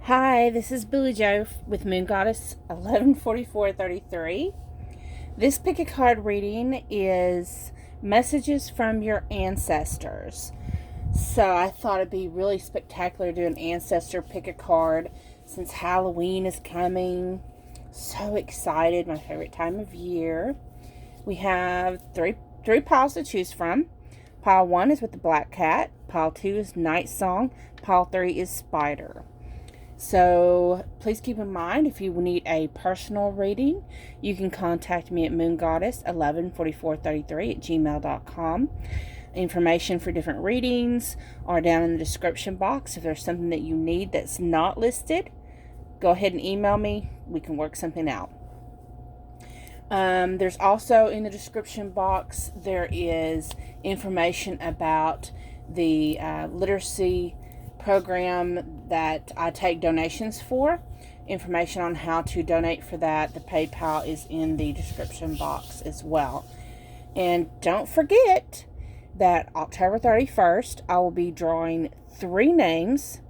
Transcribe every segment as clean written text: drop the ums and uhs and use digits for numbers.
Hi, this is Billy Joe with Moon Goddess 114433. This pick a card reading is messages from your ancestors. So I thought it'd be really spectacular to do an ancestor pick a card since Halloween is coming. So excited, my favorite time of year. We have three piles to choose from. Pile 1 is with the black cat. Pile 2 is Nightsong. Pile 3 is Spider. So please keep in mind, if you need a personal reading, you can contact me at moongoddess114433@gmail.com. Information for different readings are down in the description box. If there's something that you need that's not listed, go ahead and email me. We can work something out. There's also in the description box, there is information about the literacy program that I take donations for. Information on how to donate for that, the PayPal, is in the description box as well. And don't forget that October 31st, I will be drawing 3 names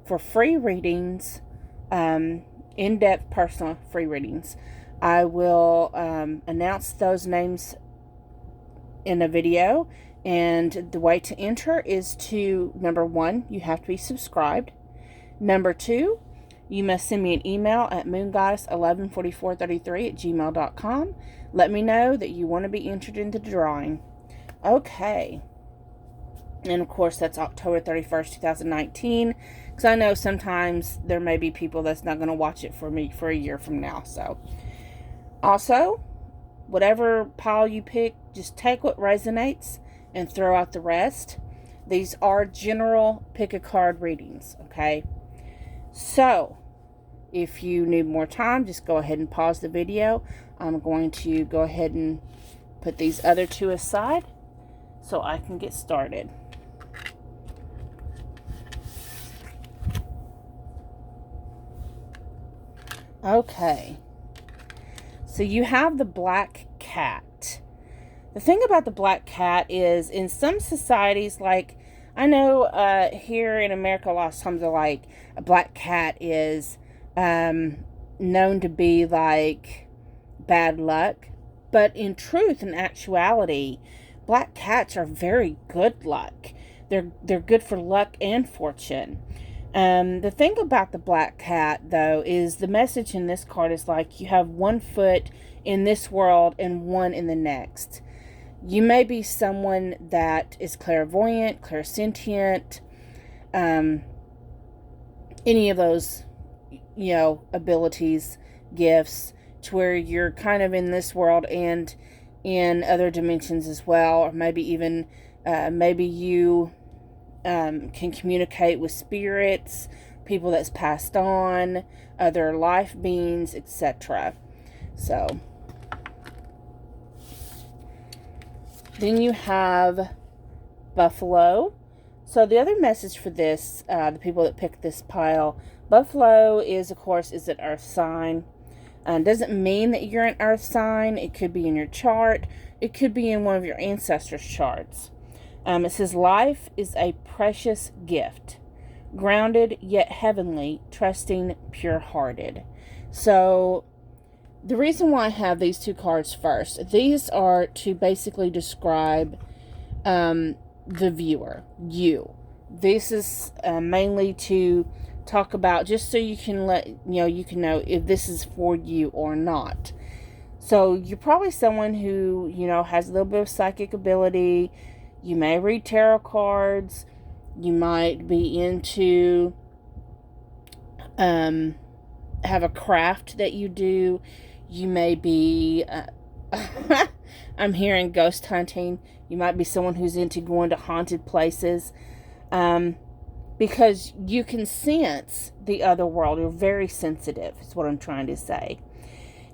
for free readings, in-depth personal free readings. I will announce those names in a video. And the way to enter is to, number 1, you have to be subscribed. Number 2, you must send me an email at moongoddess114433@gmail.com. Let me know that you want to be entered into the drawing. Okay. And of course, that's October 31st, 2019. Because I know sometimes there may be people that's not going to watch it for me for a year from now. So, also, whatever pile you pick, just take what resonates and throw out the rest. These are general pick a card readings, okay? So, if you need more time, just go ahead and pause the video. I'm going to go ahead and put these other 2 aside so I can get started. Okay. So you have the black cat. The thing about the black cat is, in some societies, like, I know here in America, a lot of times they're like, a black cat is known to be like bad luck. But in truth and actuality, black cats are very good luck. They're good for luck and fortune. The thing about the black cat, though, is the message in this card is like you have 1 foot in this world and 1 in the next. You may be someone that is clairvoyant, clairsentient, any of those, abilities, gifts, to where you're kind of in this world and in other dimensions as well, or maybe even, maybe you can communicate with spirits, people that's passed on, other life beings, etc. So, then you have buffalo. So the other message for this, the people that picked this pile, buffalo is, of course, is an earth sign. Doesn't mean that you're an earth sign. It could be in your chart. It could be in one of your ancestors' charts. It says, life is a precious gift, grounded yet heavenly, trusting, pure-hearted. So the reason why I have these 2 cards first, these are to basically describe the viewer, you. This is mainly to talk about, just so you can you can know if this is for you or not. So you're probably someone who, has a little bit of psychic ability. You may read tarot cards. You might be into, have a craft that you do. You may be, I'm hearing ghost hunting. You might be someone who's into going to haunted places. Because you can sense the other world. You're very sensitive, is what I'm trying to say.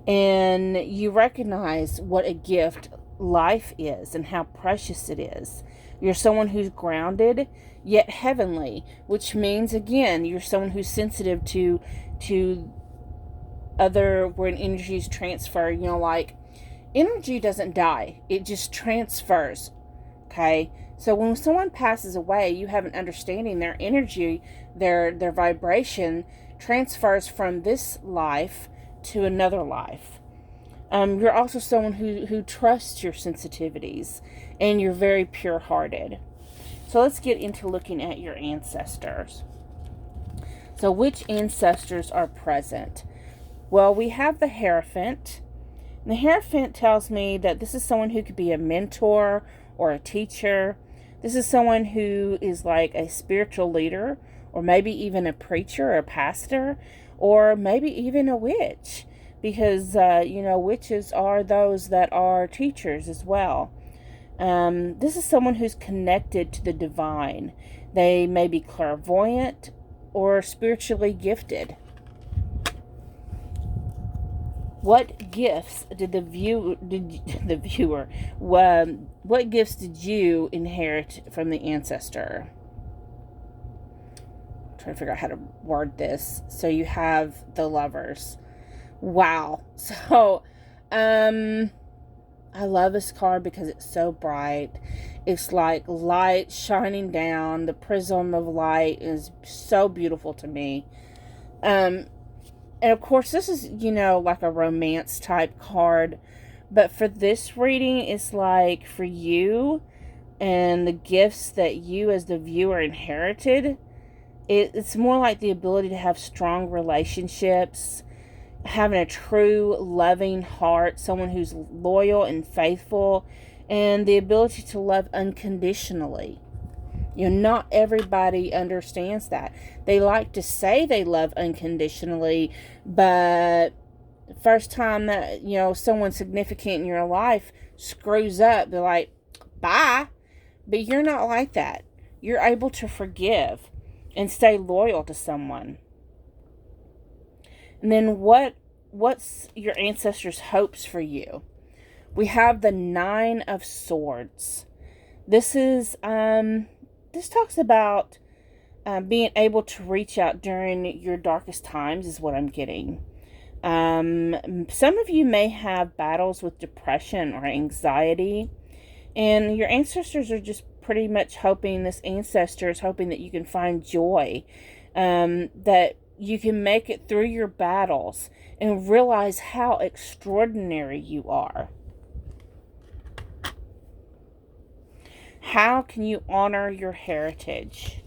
And you recognize what a gift life is and how precious it is. You're someone who's grounded yet heavenly, which means, again, you're someone who's sensitive to other, when energies transfer, like, energy doesn't die, it just transfers. Okay, so when someone passes away, you have an understanding their energy, their vibration transfers from this life to another life. You're also someone who trusts your sensitivities, and you're very pure-hearted. So let's get into looking at your ancestors. So which ancestors are present? Well, we have the Hierophant. And the Hierophant tells me that this is someone who could be a mentor or a teacher. This is someone who is like a spiritual leader, or maybe even a preacher or a pastor, or maybe even a witch, because, witches are those that are teachers as well. This is someone who's connected to the divine. They may be clairvoyant or spiritually gifted. What gifts did what gifts did you inherit from the ancestor? I'm trying to figure out how to word this. So you have the Lovers. Wow. So, I love this card because it's so bright. It's like light shining down. The prism of light is so beautiful to me. And of course, this is, like a romance type card. But for this reading, it's like for you and the gifts that you as the viewer inherited. It's more like the ability to have strong relationships, having a true loving heart, someone who's loyal and faithful, and the ability to love unconditionally. Not everybody understands that. They like to say they love unconditionally, but the first time that, someone significant in your life screws up, they're like, bye. But you're not like that. You're able to forgive and stay loyal to someone. And then what's your ancestors' hopes for you? We have the Nine of Swords. This is this talks about being able to reach out during your darkest times is what I'm getting. Some of you may have battles with depression or anxiety, and your ancestors are just pretty much hoping, this ancestor is hoping that you can find joy, that you can make it through your battles and realize how extraordinary you are. How can you honor your heritage?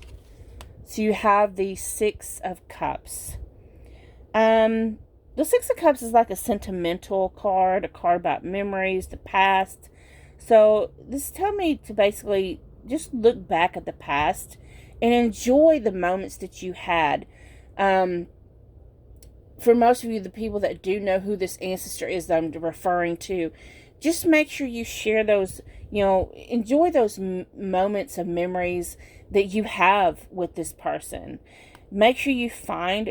So you have the Six of Cups. The Six of Cups is like a sentimental card, a card about memories, the past. So this tells me to basically just look back at the past and enjoy the moments that you had. For most of you, the people that do know who this ancestor is that I'm referring to, just make sure you share those, enjoy those moments of memories that you have with this person. Make sure you find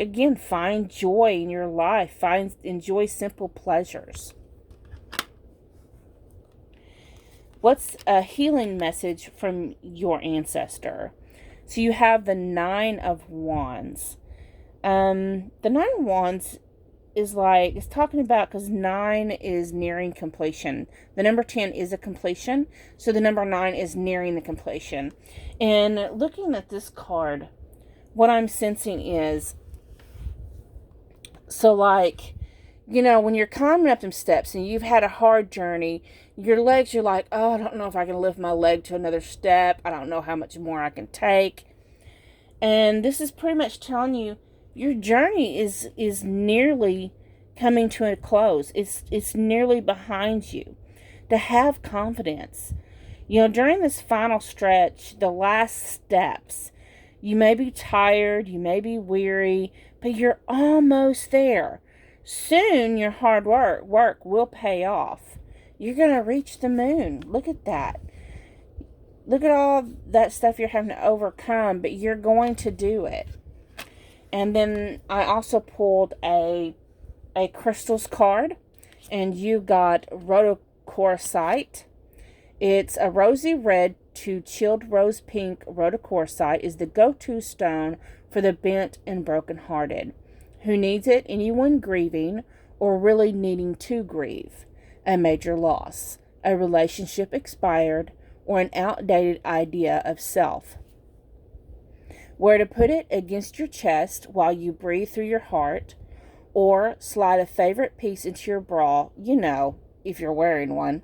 joy in your life. Enjoy simple pleasures. What's a healing message from your ancestor? So you have the Nine of Wands. The Nine of Wands is like, it's talking about, because 9 is nearing completion. The number 10 is a completion, so the number 9 is nearing the completion. And looking at this card, what I'm sensing is, so like, when you're climbing up them steps and you've had a hard journey, your legs, you're like, oh, I don't know if I can lift my leg to another step. I don't know how much more I can take. And this is pretty much telling you, your journey is nearly coming to a close. It's nearly behind you. To have confidence. During this final stretch, the last steps, you may be tired, you may be weary, but you're almost there. Soon your hard work will pay off. You're going to reach the moon. Look at that. Look at all that stuff you're having to overcome, but you're going to do it. And then I also pulled a crystals card, and you got rhodochrosite. It's a rosy red to chilled rose pink. Rhodochrosite is the go-to stone for the bent and brokenhearted. Who needs it? Anyone grieving or really needing to grieve. A major loss, a relationship expired, or an outdated idea of self. Where to put it against your chest while you breathe through your heart, or slide a favorite piece into your bra, if you're wearing one.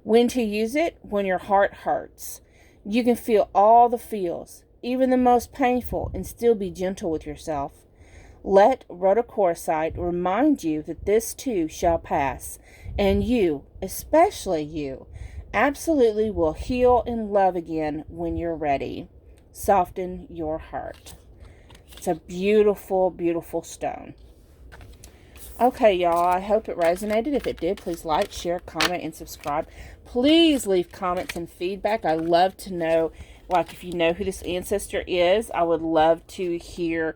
When to use it? When your heart hurts. You can feel all the feels, even the most painful, and still be gentle with yourself. Let rhodochrosite remind you that this too shall pass, and you, especially you, absolutely will heal and love again when you're ready. Soften your heart. It's a beautiful, beautiful stone. Okay, y'all, I hope it resonated. If it did, please like, share, comment, and subscribe. Please leave comments and feedback. I love to know, if you know who this ancestor is, I would love to hear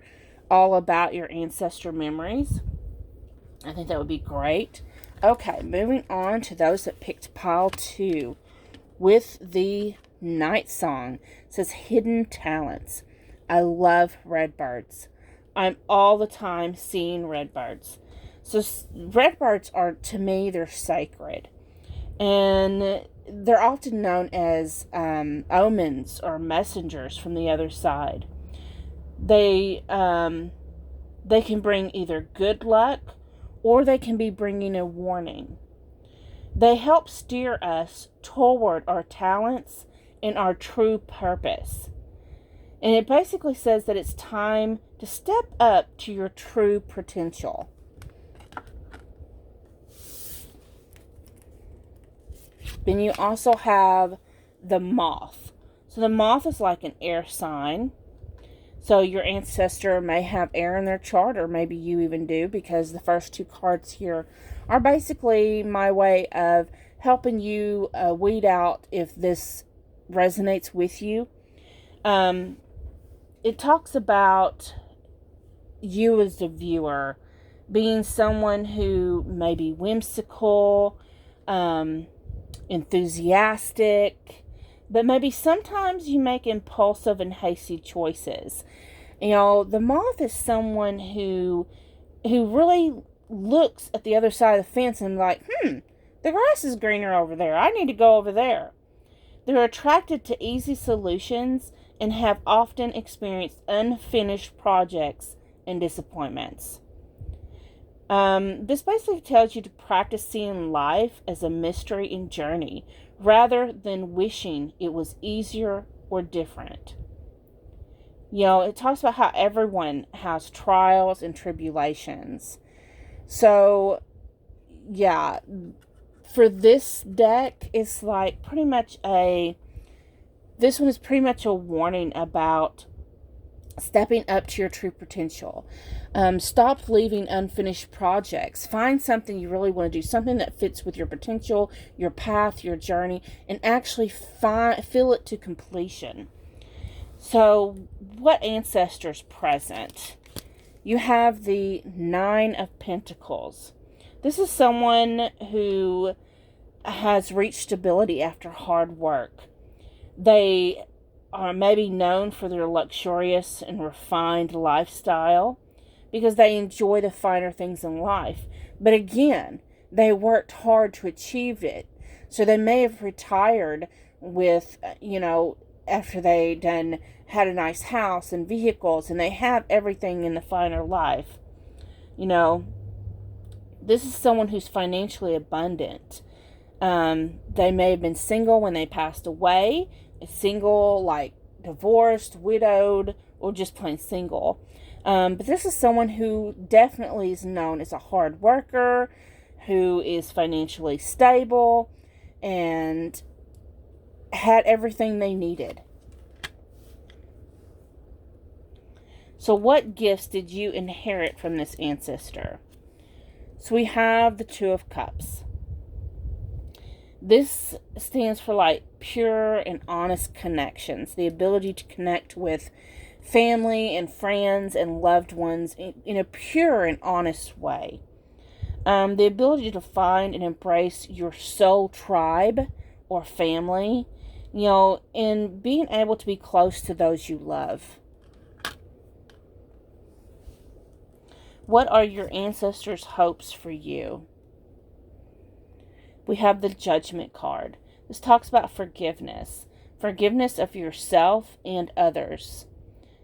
all about your ancestor memories. I think that would be great. Okay, moving on to those that picked pile 2 with the Nightsong. It says hidden talents. I love redbirds. I'm all the time seeing redbirds. So redbirds are, to me, they're sacred. And they're often known as omens or messengers from the other side. They can bring either good luck or they can be bringing a warning. They help steer us toward our talents and our true purpose. And it basically says that it's time to step up to your true potential. Then you also have the moth. So the moth is like an air sign. So your ancestor may have air in their chart, or maybe you even do, because the first 2 cards here are basically my way of helping you weed out if this resonates with you. It talks about you as the viewer being someone who may be whimsical, enthusiastic, but maybe sometimes you make impulsive and hasty choices. The moth is someone who really looks at the other side of the fence and like, the grass is greener over there. I need to go over there. They're attracted to easy solutions and have often experienced unfinished projects and disappointments. This basically tells you to practice seeing life as a mystery and journey rather than wishing it was easier or different. It talks about how everyone has trials and tribulations. So, yeah, for this deck, it's like this one is pretty much a warning about stepping up to your true potential. Stop leaving unfinished projects. Find something you really want to do, something that fits with your potential, your path, your journey, and actually fill it to completion. So, what ancestors present? You have the 9 of Pentacles. This is someone who has reached stability after hard work. They are maybe known for their luxurious and refined lifestyle because they enjoy the finer things in life. But again, they worked hard to achieve it. So they may have retired with, after they had a nice house and vehicles, and they have everything in the finer life. This is someone who's financially abundant. They may have been single when they passed away, single, like divorced, widowed, or just plain single. But this is someone who definitely is known as a hard worker, who is financially stable, and had everything they needed. So what gifts did you inherit from this ancestor? So we have the 2 of Cups. This stands for pure and honest connections, the ability to connect with family and friends and loved ones in a pure and honest way. The ability to find and embrace your soul tribe or family, and being able to be close to those you love. What are your ancestors' hopes for you? We have the Judgment card. This talks about forgiveness. Forgiveness of yourself and others.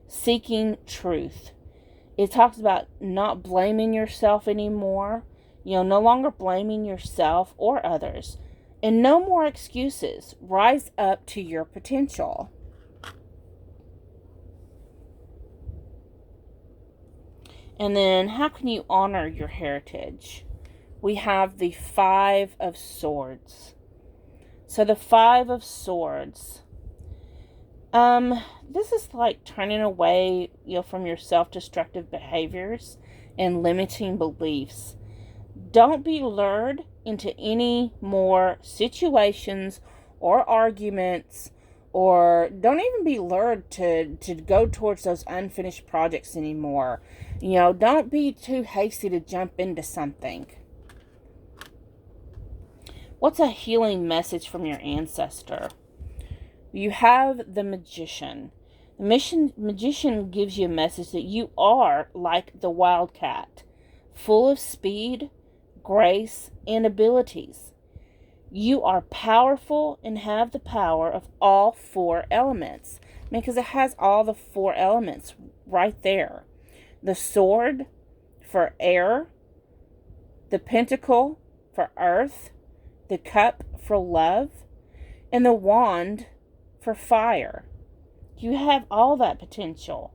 seeking truth. It talks about not blaming yourself anymore. No longer blaming yourself or others. And no more excuses. Rise up to your potential. And then, how can you honor your heritage? We have the Five of Swords. So the Five of Swords. This is like turning away, from your self-destructive behaviors and limiting beliefs. Don't be lured into any more situations or arguments, or don't even be lured to go towards those unfinished projects anymore. Don't be too hasty to jump into something. What's a healing message from your ancestor? You have the Magician. The Magician gives you a message that you are like the wildcat, full of speed, grace, and abilities. You are powerful and have the power of all four elements. Because it has all the four elements right there. The sword for air, the pentacle for earth, the cup for love, and the wand for fire. You have all that potential.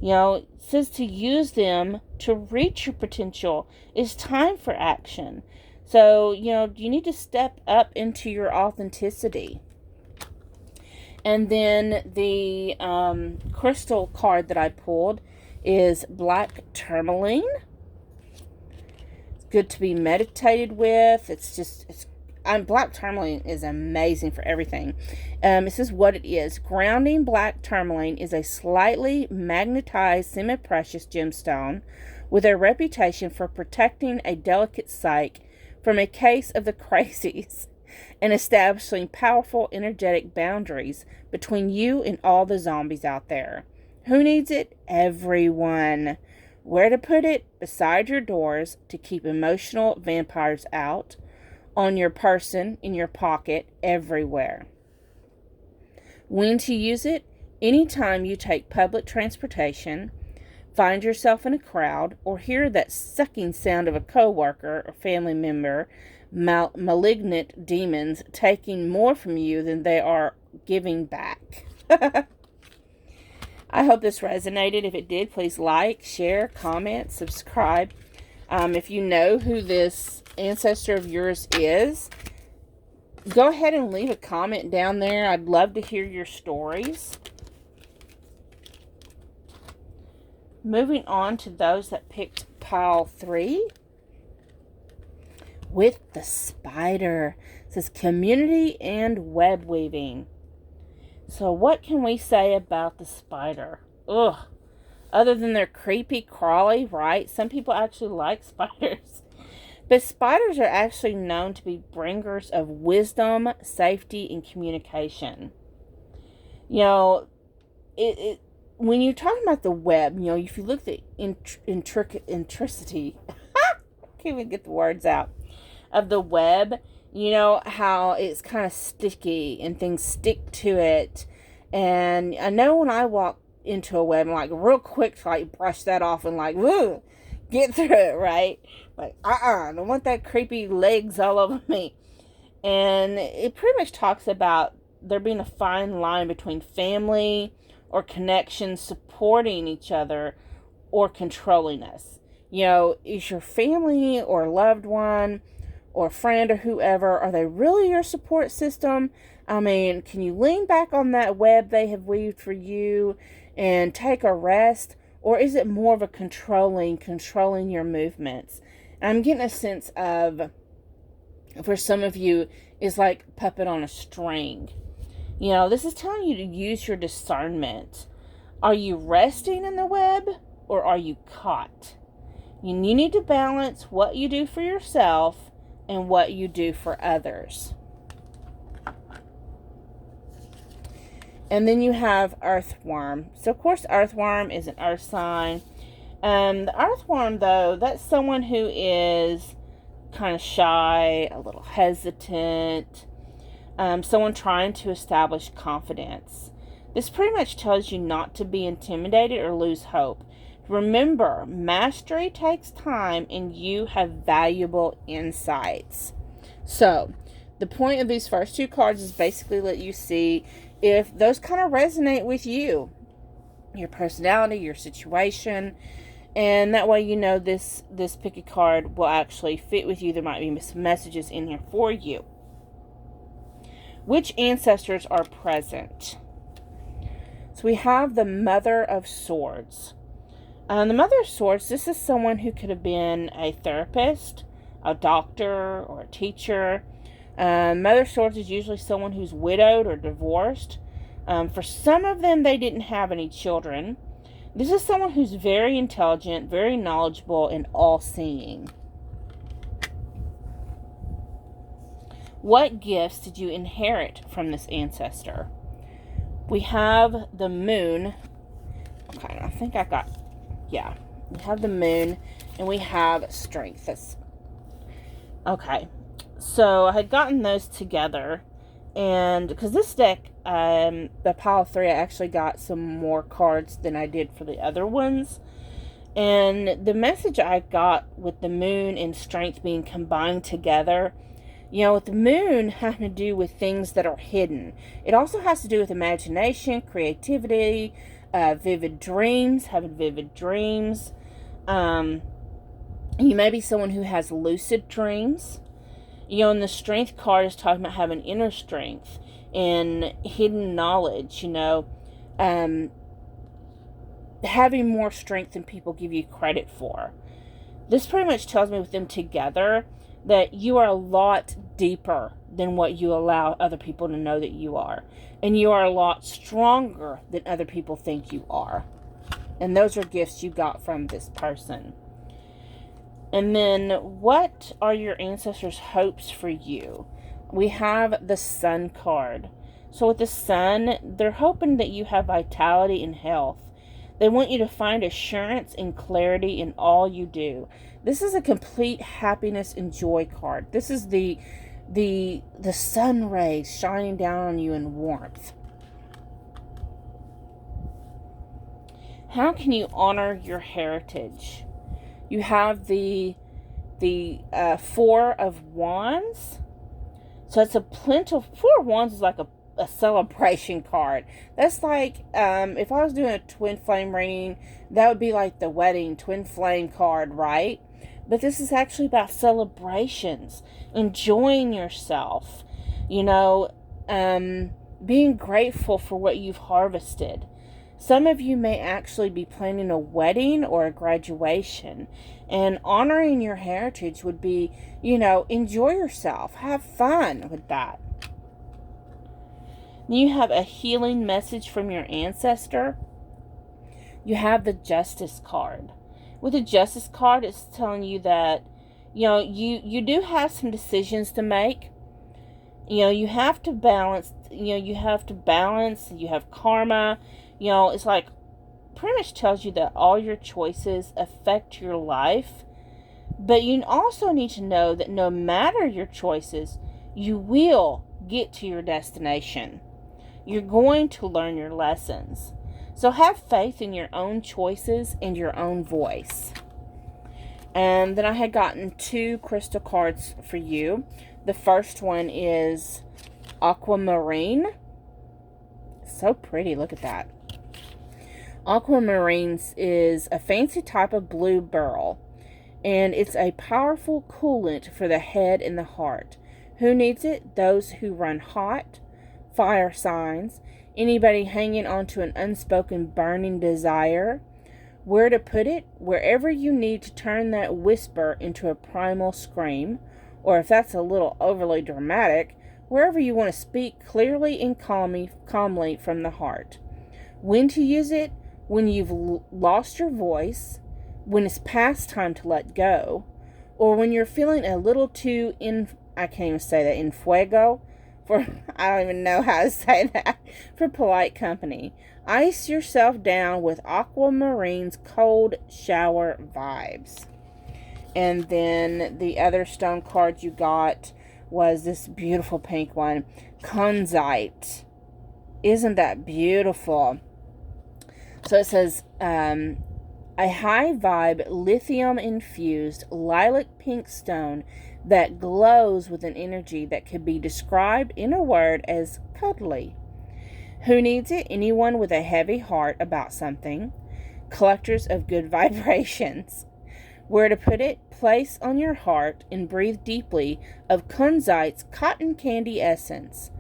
It says to use them to reach your potential. It's time for action. So, you need to step up into your authenticity. And then the crystal card that I pulled is black tourmaline. It's good to be meditated with. Black tourmaline is amazing for everything. It says what it is. Grounding black tourmaline is a slightly magnetized semi-precious gemstone with a reputation for protecting a delicate psyche from a case of the crazies and establishing powerful energetic boundaries between you and all the zombies out there. Who needs it? Everyone. Where to put it? Beside your doors to keep emotional vampires out. On your person, in your pocket, everywhere. When to use it? Anytime you take public transportation, find yourself in a crowd, or hear that sucking sound of a coworker or family member, malignant demons taking more from you than they are giving back. I hope this resonated. If it did, please like, share, comment, subscribe. If you know who this ancestor of yours is, go ahead and leave a comment down there. I'd love to hear your stories. Moving on to those that picked pile 3 with the spider. It says community and web weaving. So what can we say about the spider? Ugh. Other than they're creepy, crawly, right? Some people actually like spiders. But spiders are actually known to be bringers of wisdom, safety, and communication. When you're talking about the web, if you look at the intricity, I can't even get the words out, of the web, how it's kind of sticky and things stick to it. And I know when I walk into a web, I'm like real quick to brush that off and woo, get through it, right? I don't want that creepy legs all over me. And it pretty much talks about there being a fine line between family or connection supporting each other or controlling us. Is your family or loved one or friend or whoever, are they really your support system? Can you lean back on that web they have weaved for you and take a rest? Or is it more of a controlling your movements? And I'm getting a sense of, for some of you, is like puppet on a string. This is telling you to use your discernment. Are you resting in the web or are you caught? You need to balance what you do for yourself and what you do for others. And then you have earthworm. So, of course, earthworm is an earth sign. The earthworm, though, that's someone who is kind of shy, a little hesitant, someone trying to establish confidence. This pretty much tells you not to be intimidated or lose hope. Remember, mastery takes time and you have valuable insights. So, the point of these first two cards is basically let you see if those kind of resonate with you, your personality, your situation, and that way you know this picky card will actually fit with you. There might be some messages in here for you. Which ancestors are present? So we have the Mother of Swords. The Mother of Swords, this is someone who could have been a therapist, a doctor, or a teacher. Mother of Swords is usually someone who's widowed or divorced. For some of them, they didn't have any children. This is someone who's very intelligent, very knowledgeable, and all-seeing. What gifts did you inherit from this ancestor? We have the Moon. Okay, I think I got... Yeah, we have the Moon, and we have Strength. Okay, so I had gotten those together, and because this deck, the pile of 3, I actually got some more cards than I did for the other ones. And the message I got with the Moon and Strength being combined together, you know, with the Moon having to do with things that are hidden. It also has to do with imagination, creativity, vivid dreams, having vivid dreams. You may be someone who has lucid dreams. You know, and the Strength card is talking about having inner strength and hidden knowledge, you know, having more strength than people give you credit for. This pretty much tells me with them together that you are a lot deeper than what you allow other people to know that you are. And you are a lot stronger than other people think you are. And those are gifts you got from this person. And then, what are your ancestors' hopes for you? We have the Sun card. So with the Sun, they're hoping that you have vitality and health. They want you to find assurance and clarity in all you do. This is a complete happiness and joy card. This is the sun rays shining down on you in warmth. How can you honor your heritage? You have the 4 of Wands. So it's a plentiful... 4 of Wands is like a celebration card. That's like, if I was doing a twin flame reading, that would be like the wedding twin flame card, right? But this is actually about celebrations, enjoying yourself, you know, being grateful for what you've harvested. Some of you may actually be planning a wedding or a graduation, and honoring your heritage would be, you know, enjoy yourself, have fun with that. You have a healing message from your ancestor. You have the Justice card. With the Justice card, it's telling you that, you know, you do have some decisions to make. You know, you have to balance, you have karma. You know, it's like, pretty much tells you that all your choices affect your life. But you also need to know that no matter your choices, you will get to your destination. You're going to learn your lessons. So have faith in your own choices and your own voice. And then I had gotten 2 crystal cards for you. The first one is Aquamarine. So pretty, look at that. Aquamarines is a fancy type of blue beryl, and it's a powerful coolant for the head and the heart. Who needs it? Those who run hot, fire signs, anybody hanging on to an unspoken burning desire. Where to put it? Wherever you need to turn that whisper into a primal scream, or if that's a little overly dramatic, wherever you want to speak clearly and calmly from the heart. When to use it? When you've lost your voice, when it's past time to let go, or when you're feeling a little too I can't even say that, in fuego, I don't even know how to say that, for polite company. Ice yourself down with Aquamarine's cold shower vibes. And then the other stone card you got was this beautiful pink one, Kunzite. Isn't that beautiful? So it says, a high vibe, lithium infused, lilac pink stone that glows with an energy that could be described in a word as cuddly. Who needs it? Anyone with a heavy heart about something. Collectors of good vibrations. Where to put it? Place on your heart and breathe deeply of kunzite's cotton candy essence.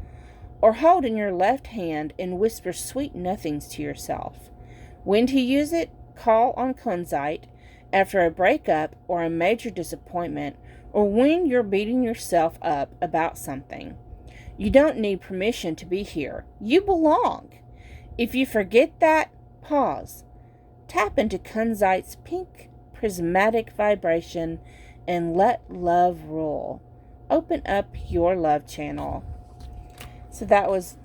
Or hold in your left hand and whisper sweet nothings to yourself. When to use it? Call on kunzite after a breakup or a major disappointment, or when you're beating yourself up about something. You don't need permission to be here. You belong. If you forget that, pause. Tap into kunzite's pink prismatic vibration and let love rule. Open up your love channel. So that was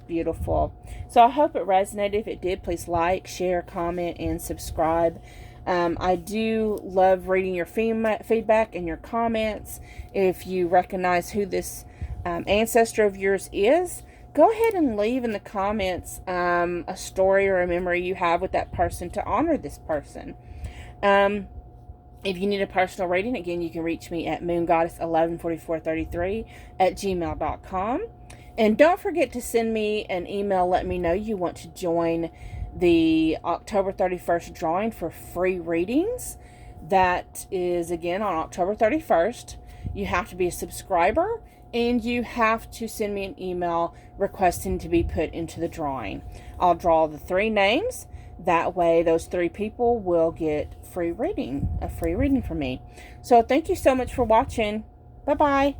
beautiful. So I hope it resonated. If it did, please like, share, comment, and subscribe. I do love reading your feedback and your comments. If you recognize who this ancestor of yours is, go ahead and leave in the comments a story or a memory you have with that person to honor this person. If you need a personal reading, again, you can reach me at moongoddess114433@gmail.com. And don't forget to send me an email. Let me know you want to join the October 31st drawing for free readings. That is, again, on October 31st. You have to be a subscriber, and you have to send me an email requesting to be put into the drawing. I'll draw the 3 names. That way, those 3 people will get a free reading from me. So thank you so much for watching. Bye-bye.